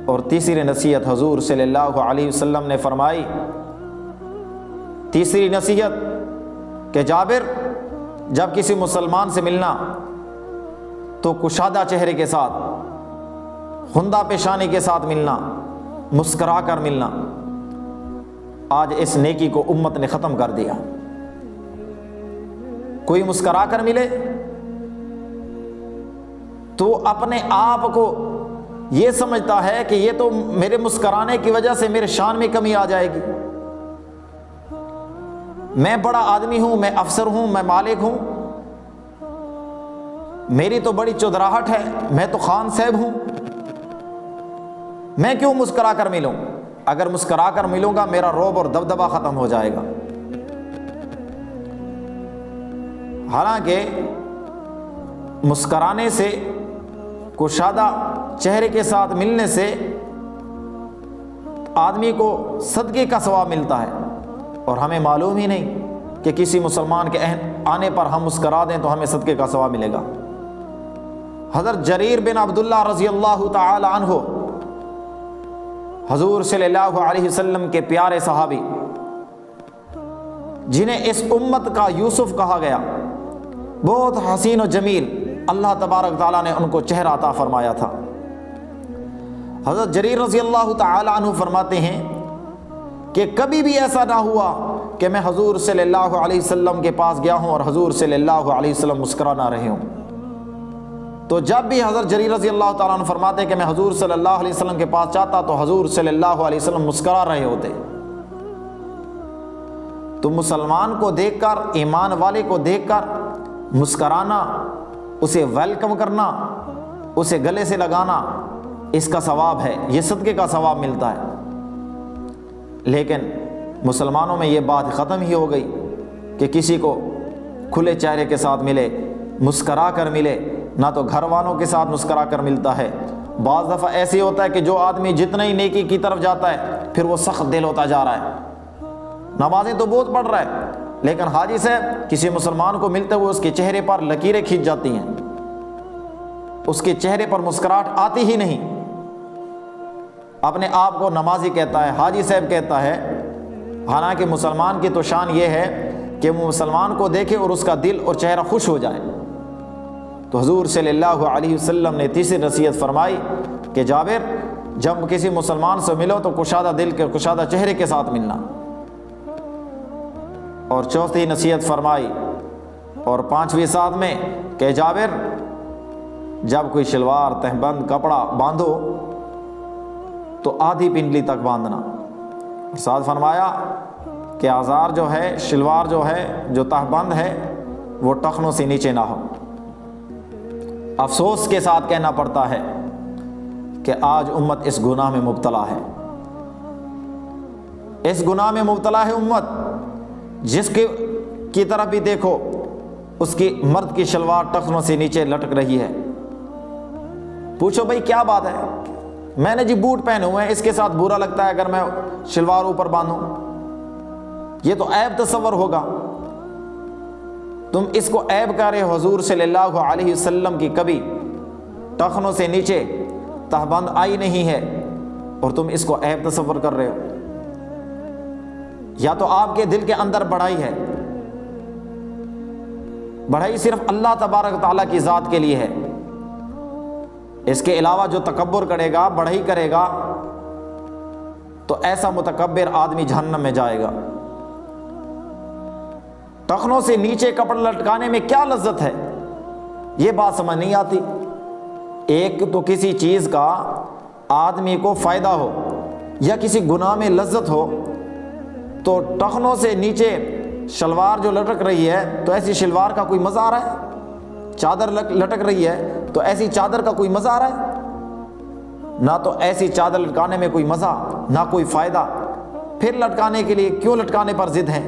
اور تیسری نصیحت حضور صلی اللہ علیہ وسلم نے فرمائی، تیسری نصیحت کہ جابر جب کسی مسلمان سے ملنا تو کشادہ چہرے کے ساتھ، خندہ پیشانی کے ساتھ ملنا، مسکرا کر ملنا۔ آج اس نیکی کو امت نے ختم کر دیا۔ کوئی مسکرا کر ملے تو اپنے آپ کو یہ سمجھتا ہے کہ یہ تو میرے مسکرانے کی وجہ سے میرے شان میں کمی آ جائے گی، میں بڑا آدمی ہوں، میں افسر ہوں، میں مالک ہوں، میری تو بڑی چودراہٹ ہے، میں تو خان صاحب ہوں، میں کیوں مسکرا کر ملوں؟ اگر مسکرا کر ملوں گا میرا رعب اور دبدبہ ختم ہو جائے گا۔ حالانکہ مسکرانے سے، کشادہ چہرے کے ساتھ ملنے سے آدمی کو صدقے کا ثواب ملتا ہے، اور ہمیں معلوم ہی نہیں کہ کسی مسلمان کے آنے پر ہم مسکرا دیں تو ہمیں صدقے کا ثواب ملے گا۔ حضرت جریر بن عبداللہ رضی اللہ تعالی عنہ، حضور صلی اللہ علیہ وسلم کے پیارے صحابی، جنہیں اس امت کا یوسف کہا گیا، بہت حسین و جمیل، اللہ تبارک تعالیٰ نے ان کو چہرہ عطا فرمایا تھا۔ حضرت جریر رضی اللہ تعالی عنہ فرماتے ہیں کہ کبھی بھی ایسا نہ ہوا کہ میں حضور صلی اللہ علیہ وسلم کے پاس گیا ہوں اور حضور صلی اللہ علیہ وسلم مسکرا نہ رہے ہوں۔ تو جب بھی حضرت جریر رضی اللہ تعالیٰ عنہ فرماتے کہ میں حضور صلی اللہ علیہ وسلم کے پاس جاتا تو حضور صلی اللہ علیہ وسلم مسکرا رہے ہوتے۔ تو مسلمان کو دیکھ کر، ایمان والے کو دیکھ کر مسکرانا، اسے ویلکم کرنا، اسے گلے سے لگانا، اس کا ثواب ہے، یہ صدقے کا ثواب ملتا ہے۔ لیکن مسلمانوں میں یہ بات ختم ہی ہو گئی کہ کسی کو کھلے چہرے کے ساتھ ملے، مسکرا کر ملے، نہ تو گھر والوں کے ساتھ مسکرا کر ملتا ہے۔ بعض دفعہ ایسے ہوتا ہے کہ جو آدمی جتنا ہی نیکی کی طرف جاتا ہے پھر وہ سخت دل ہوتا جا رہا ہے، نمازیں تو بہت پڑھ رہا ہے، لیکن حاجی صاحب کسی مسلمان کو ملتے ہوئے اس کے چہرے پر لکیریں کھینچ جاتی ہیں، اس کے چہرے پر مسکراہٹ آتی ہی نہیں۔ اپنے آپ کو نمازی کہتا ہے، حاجی صاحب کہتا ہے، حالانکہ مسلمان کی تو شان یہ ہے کہ وہ مسلمان کو دیکھے اور اس کا دل اور چہرہ خوش ہو جائے۔ تو حضور صلی اللہ علیہ وسلم نے تیسری نصیحت فرمائی کہ جابر جب کسی مسلمان سے ملو تو کشادہ دل کے، کشادہ چہرے کے ساتھ ملنا۔ اور چوتھی نصیحت فرمائی اور پانچویں ساتھ میں کہ جابر جب کوئی شلوار، تہبند، کپڑا باندھو تو آدھی پنڈلی تک باندھنا۔ اور ساتھ فرمایا کہ آزار جو ہے، شلوار جو ہے، جو تہبند ہے، وہ ٹخنوں سے نیچے نہ ہو۔ افسوس کے ساتھ کہنا پڑتا ہے کہ آج امت اس گناہ میں مبتلا ہے، اس گناہ میں مبتلا ہے امت، جس کی طرف بھی دیکھو اس کی مرد کی شلوار ٹخنوں سے نیچے لٹک رہی ہے۔ پوچھو بھائی کیا بات ہے؟ میں نے جی بوٹ پہنے ہوئے ہیں، اس کے ساتھ برا لگتا ہے اگر میں شلوار اوپر باندھوں؟ یہ تو عیب تصور ہوگا۔ تم اس کو عیب کہہ رہے ہو، حضور صلی اللہ علیہ وسلم کی کبھی ٹخنوں سے نیچے تہبند آئی نہیں ہے اور تم اس کو عیب تصور کر رہے ہو۔ یا تو آپ کے دل کے اندر بڑائی ہے، بڑائی صرف اللہ تبارک تعالیٰ کی ذات کے لیے ہے، اس کے علاوہ جو تکبر کرے گا، بڑائی کرے گا، تو ایسا متکبر آدمی جہنم میں جائے گا۔ ٹخنوں سے نیچے کپڑا لٹکانے میں کیا لذت ہے، یہ بات سمجھ نہیں آتی۔ ایک تو کسی چیز کا آدمی کو فائدہ ہو یا کسی گناہ میں لذت ہو، تو ٹخنوں سے نیچے شلوار جو لٹک رہی ہے تو ایسی شلوار کا کوئی مزہ آ رہا ہے؟ چادر لٹک رہی ہے تو ایسی چادر کا کوئی مزہ آ رہا ہے؟ نہ تو ایسی چادر لٹکانے میں کوئی مزہ، نہ کوئی فائدہ، پھر لٹکانے کے لیے کیوں لٹکانے پر ضد ہیں؟